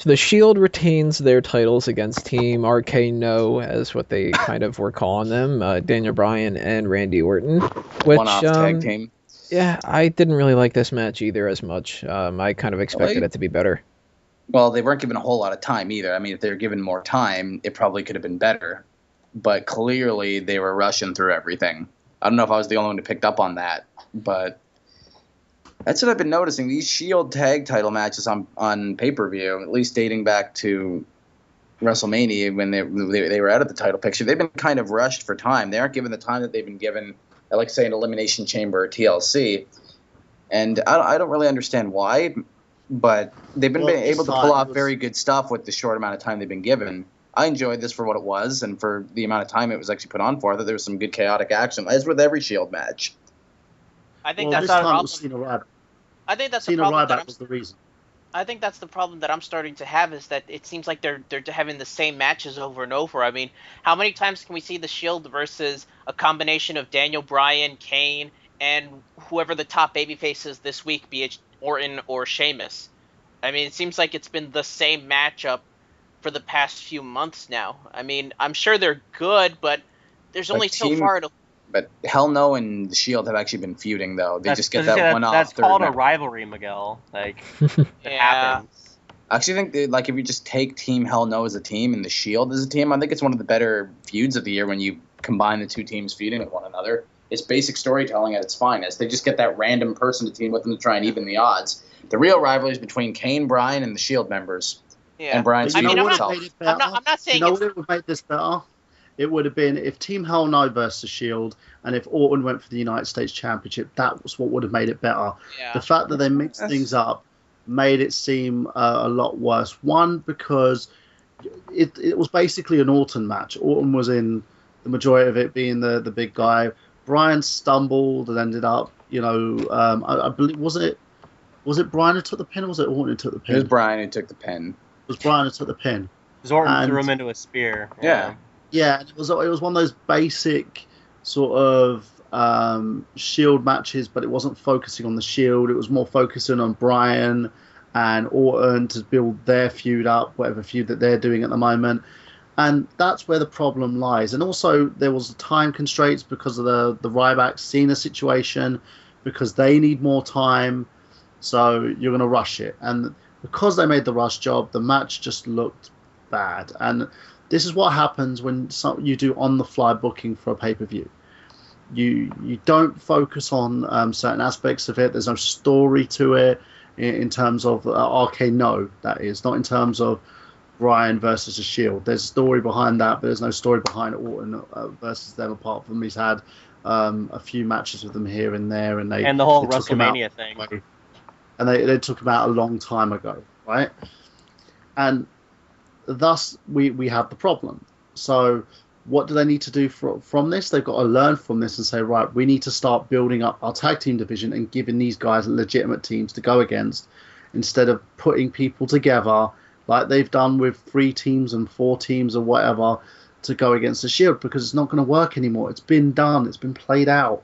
So the Shield retains their titles against Team RK No, as what they kind of were calling them, Daniel Bryan and Randy Orton. Which, One-off tag team. yeah, I didn't really like this match either as much. I kind of expected it to be better. Well, they weren't given a whole lot of time either. I mean, if they were given more time, it probably could have been better. But clearly, they were rushing through everything. I don't know if I was the only one who picked up on that, but that's what I've been noticing. These Shield tag title matches on pay-per-view, at least dating back to WrestleMania when they were out of the title picture, they've been kind of rushed for time. They aren't given the time that they've been given, like say, an Elimination Chamber or TLC. And I don't really understand why, but they've been able to pull off very good stuff with the short amount of time they've been given. I enjoyed this for what it was and for the amount of time it was actually put on for. I thought there was some good chaotic action, as with every Shield match. I think that's the problem. I think that's the problem. That was the reason. I think that's the problem that I'm starting to have, is that it seems like they're having the same matches over and over. I mean, how many times can we see the Shield versus a combination of Daniel Bryan, Kane, and whoever the top babyface is this week, be it Orton or Sheamus? I mean, it seems like it's been the same matchup for the past few months now. I mean, I'm sure they're good, but there's only so far to... But Hell No and the Shield have actually been feuding, though. They just get that one off. That's called a rivalry, Miguel. Like, it happens. I actually think that, like, if you just take Team Hell No as a team and the Shield as a team, I think it's one of the better feuds of the year when you combine the two teams feuding with one another. It's basic storytelling at its finest. They just get that random person to team with them to try and even the odds. The real rivalry is between Kane, Bryan, and the Shield members. Yeah. And Bryan's I'm himself. not saying you know what it would make this better? It would have been if Team Hell No versus Shield, and if Orton went for the United States Championship. That was what would have made it better. Yeah. The fact that they mixed things up made it seem a lot worse. One, because it was basically an Orton match. Orton was in the majority of it, being the big guy. Bryan stumbled and ended up, I believe, was it Bryan who took the pin, or was it Orton who took the pin? It was Bryan who took the pin. It was Bryan who took the pin. Orton threw him into a spear. Yeah. Yeah, it was one of those basic sort of Shield matches, but it wasn't focusing on the Shield. It was more focusing on Bryan and Orton to build their feud up, whatever feud that they're doing at the moment. And that's where the problem lies. And also there was time constraints because of the Ryback Cena situation, because they need more time. So you're going to rush it. And because they made the rush job, the match just looked bad. And this is what happens when you do on-the-fly booking for a pay-per-view. You don't focus on certain aspects of it. There's no story to it in terms of RK No, that is. Not in terms of Bryan versus the Shield. There's a story behind that, but there's no story behind Orton versus them, apart from he's had a few matches with them here and there. And the whole WrestleMania thing. And they took him out a long time ago, right? And thus, we have the problem. So what do they need to do from this? They've got to learn from this and say, right, we need to start building up our tag team division and giving these guys legitimate teams to go against, instead of putting people together like they've done with 3 teams and 4 teams or whatever to go against the Shield, because it's not going to work anymore. It's been done. It's been played out.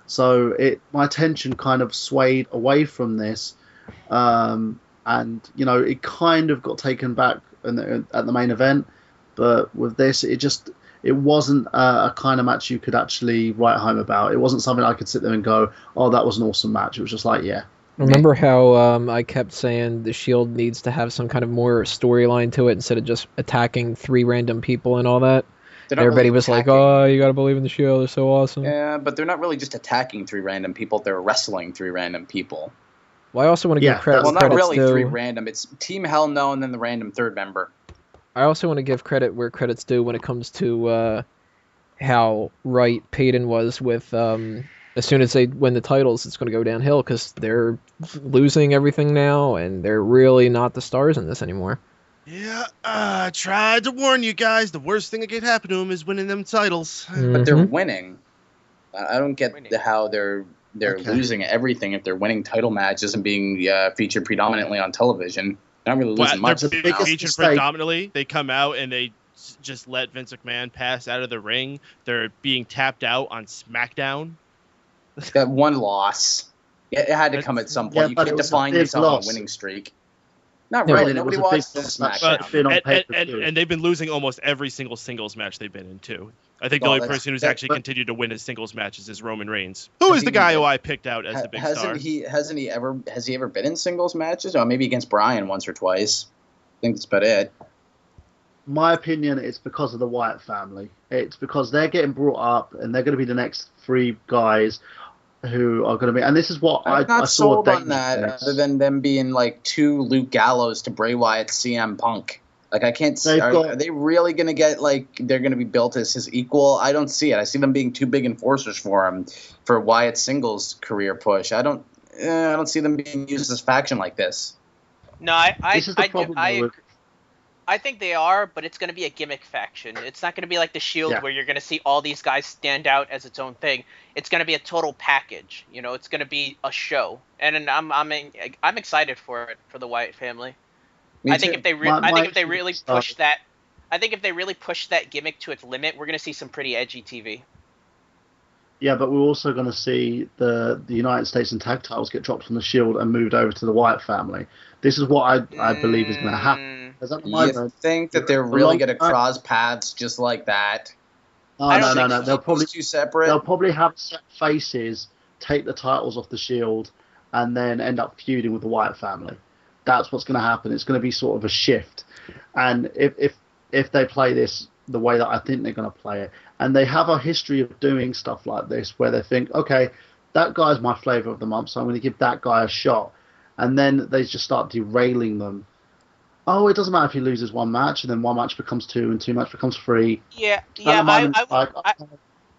So my attention kind of swayed away from this. And, it kind of got taken back at the main event, but with this, it wasn't a kind of match you could actually write home about. It wasn't something I could sit there and go, oh, that was an awesome match. It was just like, yeah. Remember how I kept saying the Shield needs to have some kind of more storyline to it instead of just attacking 3 random people and all that? Everybody was like, oh, you gotta believe in the Shield, they're so awesome. Yeah, but they're not really just attacking 3 random people, they're wrestling 3 random people. Well, I also want to give credit. Well, not really 3 random. It's Team Hell No and then the random 3rd member. I also want to give credit where credit's due when it comes to how right Payton was with as soon as they win the titles, it's going to go downhill because they're losing everything now and they're really not the stars in this anymore. Yeah, I tried to warn you guys. The worst thing that could happen to them is winning them titles. But they're winning. I don't get how they're losing everything if they're winning title matches and being featured predominantly on television. They're not really losing much. They're being featured predominantly. They come out and they just let Vince McMahon pass out of the ring. They're being tapped out on SmackDown. That one loss. It had to come at some point. You can't define yourself on a winning streak. Not Yeah, really. And it Nobody was a big watched loss that SmackDown. should have been on and pay-per-view. they've been losing almost every single singles match they've been in too. I think the Oh, only that's- person who's that- actually but- continued to win his singles matches is Roman Reigns, who Has is the he guy been- who I picked out as the big star. Has he ever been in singles matches? Or maybe against Bryan once or twice. I think that's about it. My opinion, it's because of the Wyatt family. It's because they're getting brought up, and they're going to be the next 3 guys who are going to be. And this is what I'm I not saw. sold on Danger that, Mouse. other than them being like 2 Luke Gallows to Bray Wyatt's CM Punk. Like, I can't see. They've Are, got- are they really going to get, like, they're going to be built as his equal? I don't see it. I see them being too big enforcers for him for Wyatt's singles career push. I don't see them being used as faction like this. No, I This is the problem, though, with- I think they are, but it's going to be a gimmick faction. It's not going to be like the Shield Yeah. where you're going to see all these guys stand out as its own thing. It's going to be a total package. You know, it's going to be a show, and I'm excited for it for the Wyatt family. Me I think too. if they really push that gimmick to its limit, we're going to see some pretty edgy TV. Yeah, but we're also going to see the United States and tag titles get dropped from the Shield and moved over to the Wyatt family. This is what I believe is going to happen. Because at the You moment, think that they're the really long going to time- cross paths just like that? I don't no. think so. They'll probably It's too separate. they'll probably have set faces, take the titles off the Shield, and then end up feuding with the Wyatt family. That's what's going to happen. It's going to be sort of a shift. And if they play this the way that I think they're going to play it, and they have a history of doing stuff like this, where they think, okay, that guy's my flavor of the month, so I'm going to give that guy a shot, and then they just start derailing them. Oh, it doesn't matter if he loses one match, and then one match becomes 2, and 2 match becomes 3. Yeah, At the moment,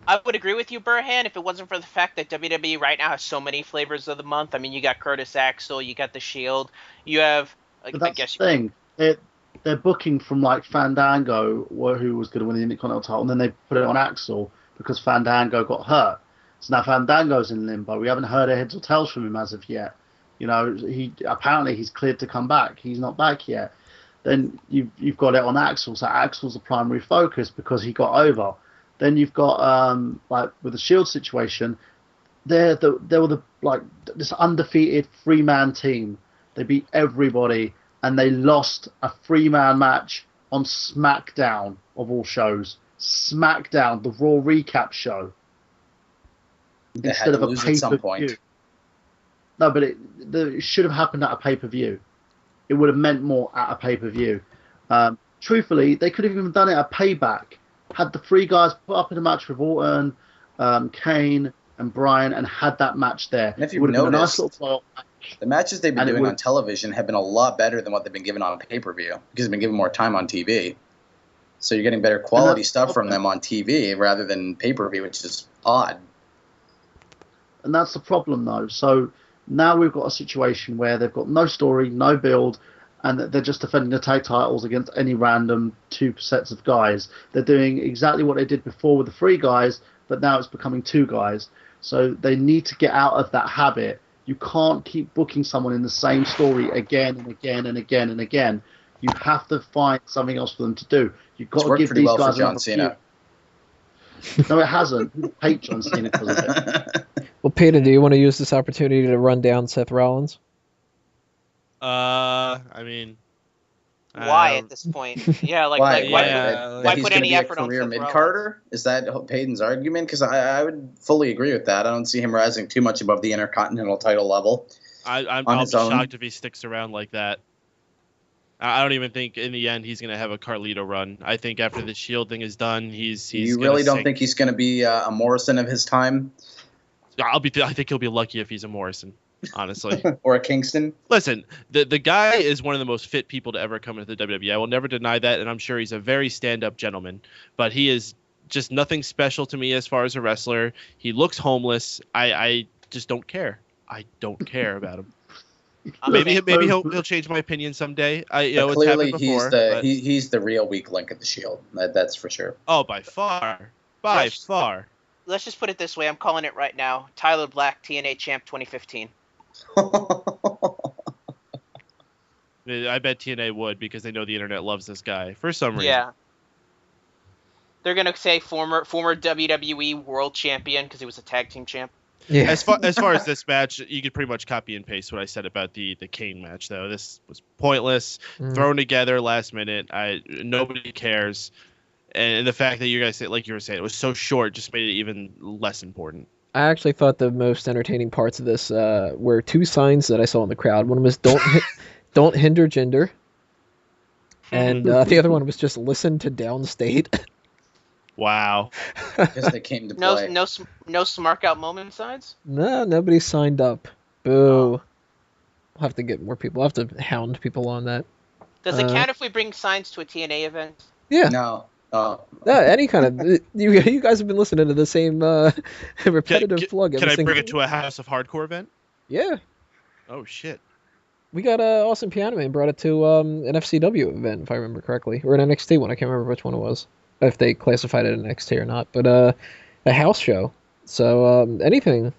I would agree with you, Burhan, if it wasn't for the fact that WWE right now has so many flavors of the month. I mean, you got Curtis Axel, you got the Shield, you have, But I that's guess, the thing. They're booking from like Fandango, who was going to win the Intercontinental title, and then they put it on Axel because Fandango got hurt. So now Fandango's in limbo. We haven't heard a heads or tails from him as of yet. You know, he's cleared to come back. He's not back yet. Then you've got it on Axel. So Axel's the primary focus because he got over. Then you've got like with the Shield situation, they were this undefeated 3-man team. They beat everybody, and they lost a 3-man match on SmackDown of all shows. SmackDown, the Raw recap show, They instead had of to a lose at some pay-per-view. point. No, but it should have happened at a pay-per-view. It would have meant more at a pay-per-view. Truthfully, they could have even done it at Payback. Had the 3 guys put up in a match with Orton, Kane, and Bryan, and had that match there. And if It you've would have been a nice noticed, little blow-up match. The matches they've been And it doing would- on television have been a lot better than what they've been given on pay-per-view because they've been given more time on TV. So you're getting better quality stuff from them on TV rather than pay-per-view, which is odd. And that's the problem, though. So now we've got a situation where they've got no story, no build, and they're just defending the tag titles against any random 2 sets of guys. They're doing exactly what they did before with the 3 guys, but now it's becoming 2 guys. So they need to get out of that habit. You can't keep booking someone in the same story again and again and again and again. You have to find something else for them to do. You've got It's to worked give pretty these well for guys John another Cena. feud. No, it hasn't. People hate John Cena because of it. Well, Peter, do you want to use this opportunity to run down Seth Rollins? I mean, Why at this point? Yeah, like, Why? like why, Yeah, why he's put gonna any be a effort on career Seth mid-carder? Is that Payton's argument? Because I would fully agree with that. I don't see him rising too much above the Intercontinental title level. I'll on be his own. shocked if he sticks around like that. I don't even think in the end he's going to have a Carlito run. I think after the Shield thing is done, he's You gonna really don't sink. think he's going to be a Morrison of his time? I think he'll be lucky if he's a Morrison, honestly. Or a Kingston? Listen, the guy is one of the most fit people to ever come into the WWE. I will never deny that, and I'm sure he's a very stand-up gentleman. But he is just nothing special to me as far as a wrestler. He looks homeless. I just don't care. I don't care about him. Maybe he'll change my opinion someday. It's Clearly, happened before. he's the real weak link at the Shield. That's for sure. Oh, by far. Let's just put it this way. I'm calling it right now. Tyler Black, TNA Champ 2015. I bet TNA would because they know the internet loves this guy for some reason. Yeah. They're gonna say former WWE World Champion because he was a tag team champ. Yeah. As far as this match, you could pretty much copy and paste what I said about the Kane match, though. This was pointless, thrown together last minute. Nobody cares, and the fact that you guys, like you were saying, it was so short just made it even less important. I actually thought the most entertaining parts of this were two signs that I saw in the crowd. One was don't hinder gender, and the other one was just listen to downstate. Wow. Because they came to play. No Smark out moment signs? No, nobody signed up. Boo. I'll have to get more people. I'll have to hound people on that. Does it count if we bring signs to a TNA event? Yeah. No. Any kind of... You guys have been listening to the same repetitive plug. Can I bring it to a House of Hardcore event? Yeah. Oh, shit. We got Awesome Piano Man brought it to an FCW event, if I remember correctly. Or an NXT one. I can't remember which one it was. If they classified it as NXT or not. But a house show. So anything,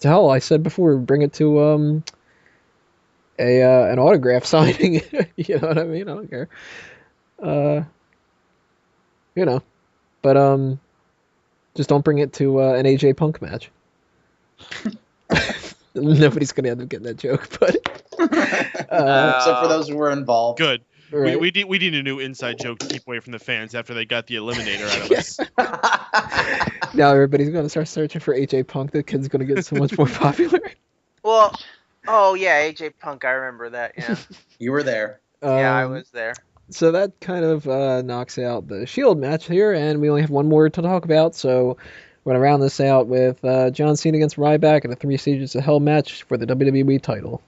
hell, I said before, bring it to an autograph signing. You know what I mean? I don't care. But just don't bring it to an AJ Punk match. Nobody's gonna end up getting that joke, but except for those who were involved. Good. Right. We need a new inside joke to keep away from the fans after they got the Eliminator out of us. Now everybody's gonna start searching for AJ Punk. The kid's gonna get so much more popular. Well, oh yeah, AJ Punk. I remember that. Yeah. You were there. Yeah, I was there. So that kind of knocks out the Shield match here, and we only have one more to talk about. So we're gonna round this out with John Cena against Ryback in a 3 Stages of Hell match for the WWE title.